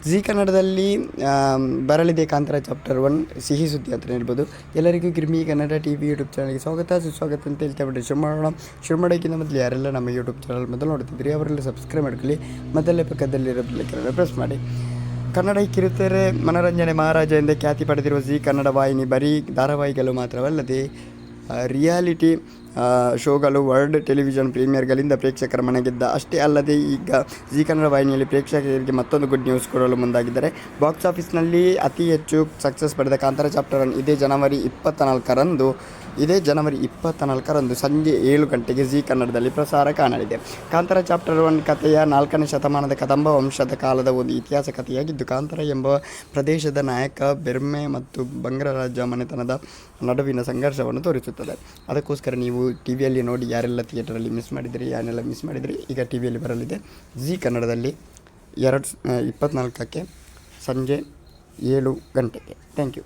G ಕನ್ನಡದಲ್ಲಿ ಬರಲಿದೆ Kantara chapter 1 ಸಿಹಿ ಸುದ್ದಿ ಅಂತ ಹೇಳ್ಬೋದು. ಎಲ್ಲರಿಗೂ ಗಿರ್ಮಿ ಕನ್ನಡ TV ಯೂಟ್ಯೂಬ್ ಚಾನಲ್ಗೆ ಸುಸ್ವಾಗತ ಅಂತ ಹೇಳ್ತಾ ಬಿಟ್ಟು ಶುರು ಮಾಡೋಕ್ಕಿಂತ ಮೊದಲು ಯಾರೆಲ್ಲ ನಮ್ಮ ಯೂಟ್ಯೂಬ್ ಚಾನಲ್ ಮೊದಲು ನೋಡ್ತಿದ್ರಿ ಅವರೆಲ್ಲ ಸಬ್ಸ್ಕ್ರೈಬ್ ಮಾಡ್ಕೊಳ್ಳಿ, ಮೊದಲೇ ಪಕ್ಕದಲ್ಲಿರೋ ಬೆಲ್ಲೈಕನ್ ಪ್ರೆಸ್ ಮಾಡಿ. ಕನ್ನಡ ಕಿರುತೆರೆ ಮನೋರಂಜನೆ ಮಹಾರಾಜ ಎಂದೇ ಖ್ಯಾತಿ ಪಡೆದಿರುವ ಜಿ ಕನ್ನಡ ವಾಹಿನಿ ಬರೀ ಧಾರಾವಾಹಿಗಳು ಮಾತ್ರವಲ್ಲದೆ ರಿಯಾಲಿಟಿ ಶೋಗಳು, ವರ್ಲ್ಡ್ ಟೆಲಿವಿಷನ್ ಪ್ರೀಮಿಯರ್ಗಳಿಂದ ಪ್ರೇಕ್ಷಕರ ಮನೆಗೆದ್ದ ಅಷ್ಟೇ ಅಲ್ಲದೆ ಈಗ ಜಿ ಕನ್ನಡ ವಾಹಿನಿಯಲ್ಲಿ ಪ್ರೇಕ್ಷಕರಿಗೆ ಮತ್ತೊಂದು ಗುಡ್ ನ್ಯೂಸ್ ಕೊಡಲು ಮುಂದಾಗಿದ್ದಾರೆ. ಬಾಕ್ಸ್ ಆಫೀಸ್ನಲ್ಲಿ ಅತಿ ಹೆಚ್ಚು ಸಕ್ಸಸ್ ಪಡೆದ ಕಾಂತಾರ ಚಾಪ್ಟರ್ 1 ಇದೇ ಜನವರಿ 24ರಂದು ಸಂಜೆ 7 ಗಂಟೆಗೆ ಜಿ ಕನ್ನಡದಲ್ಲಿ ಪ್ರಸಾರ ಕಾಣಲಿದೆ. ಕಾಂತಾರ ಚಾಪ್ಟರ್ 1 ಕಥೆಯ 4ನೇ ಶತಮಾನದ ಕದಂಬ ವಂಶದ ಕಾಲದ ಒಂದು ಇತಿಹಾಸ ಕಥೆಯಾಗಿದ್ದು, ಕಾಂತಾರ ಎಂಬ ಪ್ರದೇಶದ ನಾಯಕ ಬೆರ್ಮೆ ಮತ್ತು ಬಂಗಾರ ರಾಜ ಮನೆತನದ ನಡುವಿನ ಸಂಘರ್ಷವನ್ನು ತೋರಿಸುತ್ತದೆ. ಅದಕ್ಕೋಸ್ಕರ ನೀವು ಟಿವಿಯಲ್ಲಿ ನೋಡಿ, ಯಾರೆಲ್ಲ ಥಿಯೇಟರಲ್ಲಿ ಮಿಸ್ ಮಾಡಿದ್ರಿ ಈಗ ಟಿವಿಯಲ್ಲಿ ಬರಲಿದೆ ಜಿ ಕನ್ನಡದಲ್ಲಿ 24ಕ್ಕೆ ಸಂಜೆ 7 ಗಂಟೆಗೆ. Thank you.